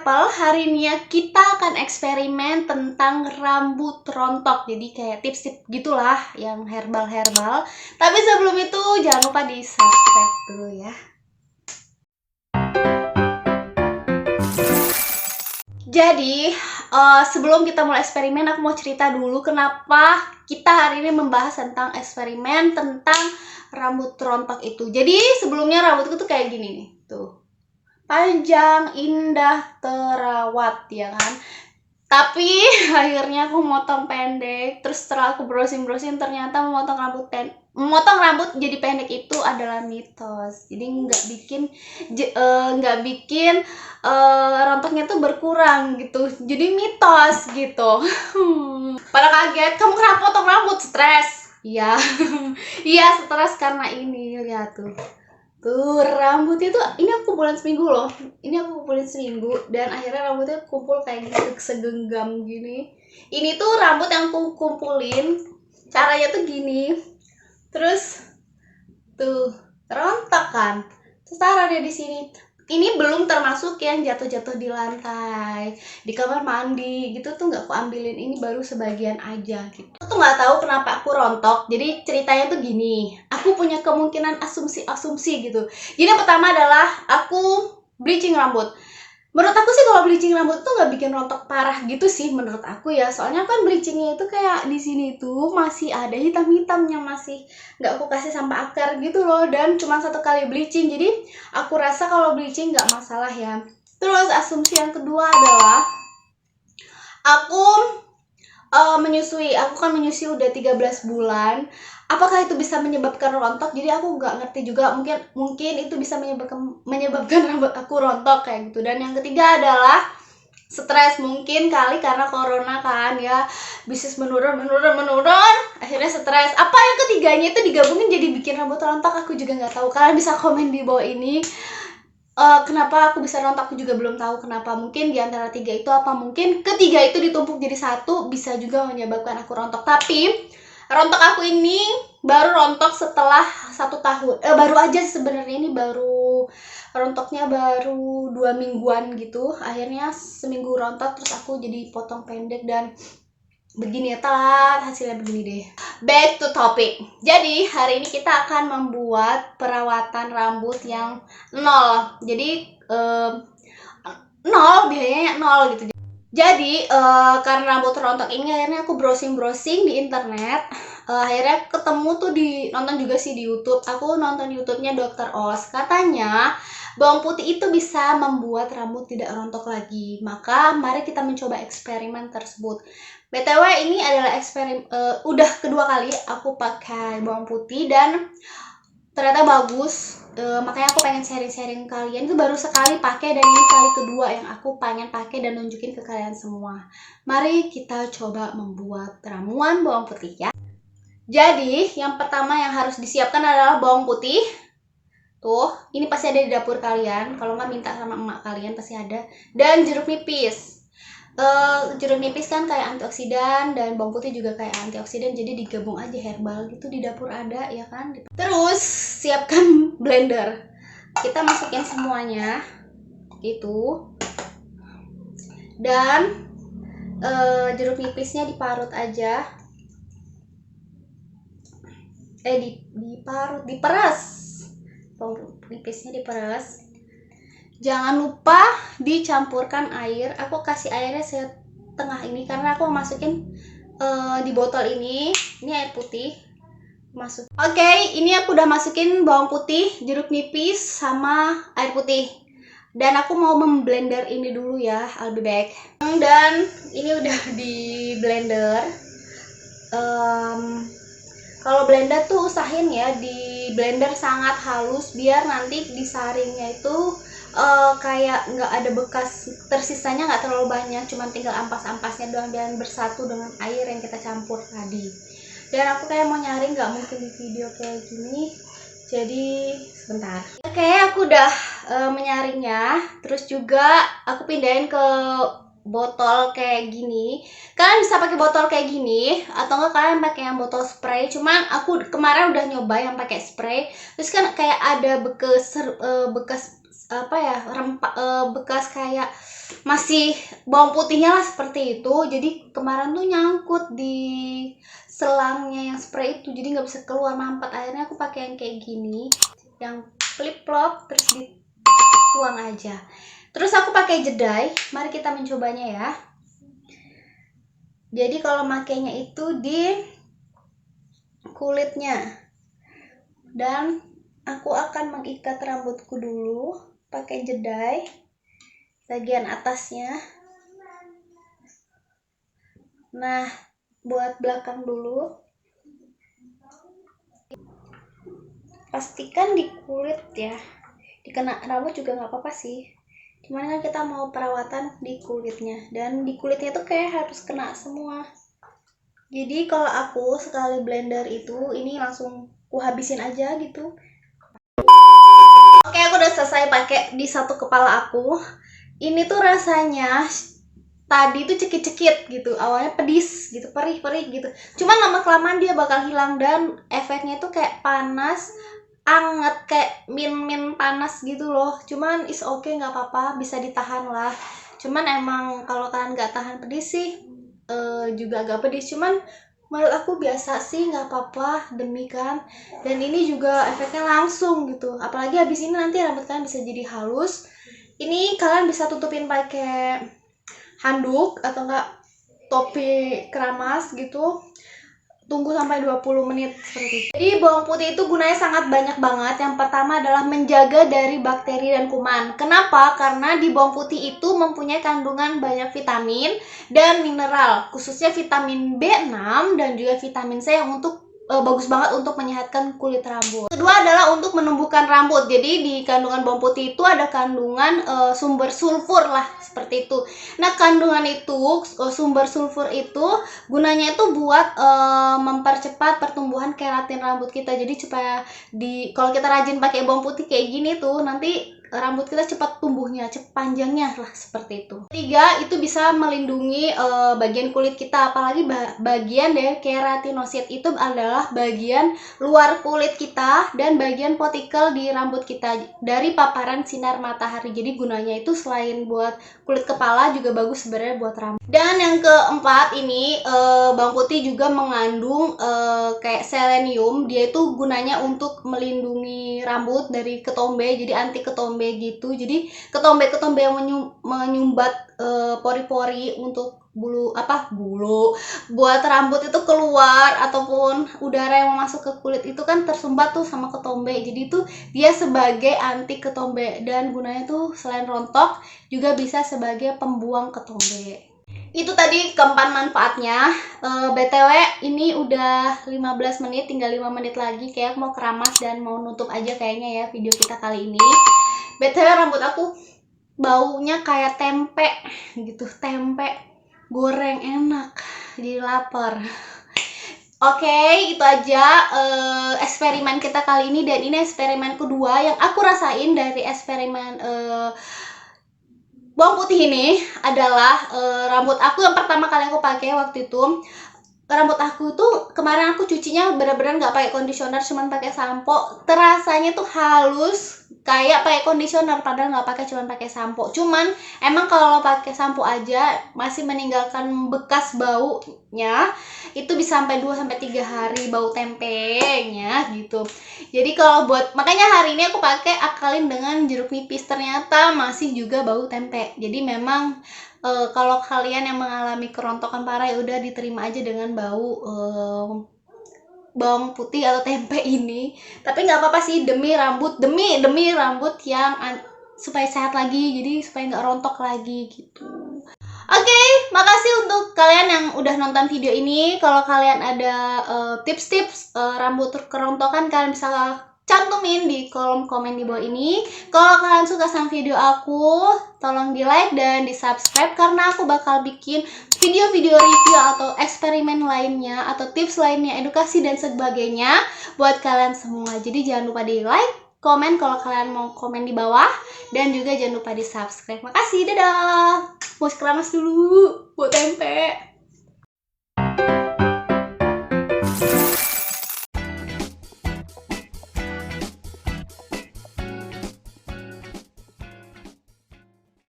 Apple, hari ini ya kita akan eksperimen tentang rambut rontok. Jadi kayak tips-tips gitulah yang herbal-herbal. Tapi sebelum itu jangan lupa di subscribe dulu ya. Jadi sebelum kita mulai eksperimen, aku mau cerita dulu kenapa kita hari ini membahas tentang eksperimen tentang rambut rontok itu. Jadi sebelumnya rambutku tuh kayak gini nih, tuh. Panjang, indah, terawat, ya kan? Tapi akhirnya aku motong pendek. Terus setelah aku browsing ternyata memotong rambut jadi pendek itu adalah mitos. Jadi nggak bikin rontoknya tuh berkurang gitu. Jadi mitos gitu. Pada kaget, kamu kenapa potong rambut? Stres? Iya. Iya, stres karena ini. Lihat tuh. Tuh rambutnya tuh, ini aku kumpulin seminggu loh. Ini aku kumpulin seminggu dan akhirnya rambutnya kumpul kayak gitu, segenggam gini. Ini tuh rambut yang aku kumpulin, caranya tuh gini. Terus tuh rontok kan. Terus taruh dia di sini. Ini belum termasuk yang jatuh-jatuh di lantai, di kamar mandi gitu tuh nggak aku ambilin. Ini baru sebagian aja gitu. Aku tuh nggak tahu kenapa aku rontok. Jadi ceritanya tuh gini. Aku punya kemungkinan asumsi gitu. Jadi yang pertama adalah aku bleaching rambut. Menurut aku sih kalau bleaching rambut tuh nggak bikin rontok parah gitu sih menurut aku ya. Soalnya kan bleachingnya itu kayak di sini tuh masih ada hitam-hitamnya, masih nggak aku kasih sampai akar gitu loh. Dan cuma 1 kali bleaching, jadi aku rasa kalau bleaching nggak masalah ya. Terus asumsi yang kedua adalah aku menyusui. Aku kan menyusui udah 13 bulan. Apakah itu bisa menyebabkan rontok? Jadi aku nggak ngerti juga. Mungkin itu bisa menyebabkan rambut aku rontok kayak gitu. Dan yang ketiga adalah stres, mungkin kali karena corona kan ya, bisnis menurun, akhirnya stres. Apa yang ketiganya itu digabungin jadi bikin rambut rontok, aku juga nggak tahu. Kalian bisa komen di bawah ini. Kenapa aku bisa rontok, aku juga belum tahu kenapa. Mungkin di antara 3 itu, apa mungkin ketiga itu ditumpuk jadi satu, bisa juga menyebabkan aku rontok. Tapi rontok aku ini baru rontok setelah 1 tahun. Baru aja sebenarnya, ini baru rontoknya baru 2 mingguan gitu. Akhirnya seminggu rontok, terus aku jadi potong pendek dan begini ya, telat hasilnya begini deh. Back to topic. Jadi hari ini kita akan membuat perawatan rambut yang nol. Jadi nol, biayanya nol gitu. Jadi karena rambut rontok ini akhirnya aku browsing di internet. Akhirnya ketemu tuh nonton juga sih di YouTube. Aku nonton YouTube-nya Dr. Oz. Katanya bawang putih itu bisa membuat rambut tidak rontok lagi. Maka mari kita mencoba eksperimen tersebut. BTW ini adalah udah kedua kali aku pakai bawang putih dan ternyata bagus. Makanya aku pengen sharing kalian. Itu baru sekali pakai dan ini kali kedua yang aku pengen pakai dan nunjukin ke kalian semua. Mari kita coba membuat ramuan bawang putih ya. Jadi yang pertama yang harus disiapkan adalah bawang putih. Tuh, ini pasti ada di dapur kalian. Kalau nggak minta sama emak kalian pasti ada. Dan jeruk nipis. Jeruk nipis kan kayak antioksidan dan bawang putih juga kayak antioksidan, jadi digabung aja herbal gitu, di dapur ada ya kan. Terus siapkan blender, kita masukin semuanya gitu. Dan jeruk nipisnya diparut aja, diperas, bawang nipisnya diperas. Jangan lupa dicampurkan air. Aku kasih airnya setengah ini karena aku masukin di botol ini air putih. Oke, ini aku udah masukin bawang putih, jeruk nipis, sama air putih. Dan aku mau memblender ini dulu ya, I'll be back. Dan ini udah di blender. Kalau blender tuh usahain ya di blender sangat halus biar nanti disaringnya itu kayak nggak ada bekas, tersisanya nggak terlalu banyak, cuman tinggal ampas-ampasnya doang dan bersatu dengan air yang kita campur tadi. Dan aku kayak mau nyaring, nggak mungkin di video kayak gini, jadi sebentar. Oke, aku udah menyaringnya. Terus juga aku pindahin ke botol kayak gini. Kalian bisa pakai botol kayak gini atau enggak kalian pakai yang botol spray. Cuman aku kemarin udah nyoba yang pakai spray. Terus kan kayak ada bekas apa ya, bekas kayak masih bawang putihnya lah seperti itu. Jadi kemarin tuh nyangkut di selangnya yang spray itu, jadi nggak bisa keluar mampet. Akhirnya aku pakai yang kayak gini, yang flip flop, terus dituang aja. Terus aku pakai jedai. Mari kita mencobanya ya. Jadi kalau makainya itu di kulitnya, dan aku akan mengikat rambutku dulu pakai jedai bagian atasnya. Nah, buat belakang dulu, pastikan di kulit ya, dikena rambut juga nggak apa-apa sih, cuman kan kita mau perawatan di kulitnya, dan di kulitnya tuh kayak harus kena semua. Jadi kalau aku sekali blender itu, ini langsung ku habisin aja gitu. Oke, aku udah selesai pakai di satu kepala aku. Ini tuh rasanya tadi tuh cekit-cekit gitu, awalnya pedis gitu, perih-perih gitu, cuman lama-kelamaan dia bakal hilang, dan efeknya tuh kayak panas, anget, kayak min panas gitu loh. Cuman is okay, nggak apa-apa, bisa ditahan lah. Cuman emang kalau kalian nggak tahan pedis sih, juga agak pedis, cuman menurut aku biasa sih, nggak apa-apa, demi kan. Dan ini juga efeknya langsung gitu, apalagi habis ini nanti rambut kalian bisa jadi halus. Ini kalian bisa tutupin pakai handuk atau enggak topi keramas gitu. Tunggu sampai 20 menit seperti itu. Jadi bawang putih itu gunanya sangat banyak banget. Yang pertama adalah menjaga dari bakteri dan kuman. Kenapa? Karena di bawang putih itu mempunyai kandungan banyak vitamin dan mineral, khususnya vitamin B6 dan juga vitamin C yang bagus banget untuk menyehatkan kulit rambut. Kedua adalah untuk menumbuhkan rambut. Jadi di kandungan bawang putih itu ada kandungan sumber sulfur lah, seperti itu. Nah, kandungan itu, sumber sulfur itu gunanya itu buat mempercepat pertumbuhan keratin rambut kita. Jadi supaya kalau kita rajin pakai bawang putih kayak gini tuh, nanti rambut kita cepat tumbuhnya, cepat panjangnya lah, seperti itu. Tiga, itu bisa melindungi bagian kulit kita, apalagi bagian dari keratinosit itu adalah bagian luar kulit kita dan bagian politikel di rambut kita dari paparan sinar matahari. Jadi gunanya itu selain buat kulit kepala juga bagus sebenarnya buat rambut. Dan yang keempat ini, bawang putih juga mengandung kayak selenium. Dia itu gunanya untuk melindungi rambut dari ketombe, jadi anti ketombe gitu. Jadi ketombe-ketombe yang menyumbat pori-pori untuk bulu buat rambut itu keluar, ataupun udara yang masuk ke kulit itu kan tersumbat tuh sama ketombe. Jadi itu dia sebagai anti ketombe, dan gunanya tuh selain rontok juga bisa sebagai pembuang ketombe. Itu tadi keempat manfaatnya. BTW ini udah 15 menit, tinggal 5 menit lagi kayak mau keramas dan mau nutup aja kayaknya ya video kita kali ini. BTW rambut aku baunya kayak tempe gitu, tempe goreng enak, jadi lapar. Oke, itu aja eksperimen kita kali ini, dan ini eksperimen kedua yang aku rasain dari eksperimen bawang putih ini adalah rambut aku yang pertama kali aku pakai waktu itu. Rambut aku tuh kemarin aku cucinya bener-bener nggak pakai conditioner, cuman pakai sampo. Terasanya tuh halus kayak pakai conditioner, padahal nggak pakai, cuman pakai sampo. Cuman emang kalau pakai sampo aja masih meninggalkan bekas baunya, itu bisa sampai 2-3 hari bau tempenya gitu. Jadi kalau makanya hari ini aku pakai akalin dengan jeruk nipis, ternyata masih juga bau tempe. Jadi memang kalau kalian yang mengalami kerontokan parah, ya udah diterima aja dengan bau bawang putih atau tempe ini. Tapi nggak apa-apa sih, demi rambut yang supaya sehat lagi, jadi supaya nggak rontok lagi gitu. Oke, makasih untuk kalian yang udah nonton video ini. Kalau kalian ada tips-tips rambut kerontokan, kalian bisa cantumin di kolom komen di bawah ini. Kalau kalian suka sama video aku, tolong di like dan di subscribe, karena aku bakal bikin video-video review atau eksperimen lainnya, atau tips lainnya, edukasi dan sebagainya buat kalian semua. Jadi jangan lupa di like, komen kalau kalian mau komen di bawah, dan juga jangan lupa di subscribe. Makasih, dadah. Mau keramas dulu buat tempe.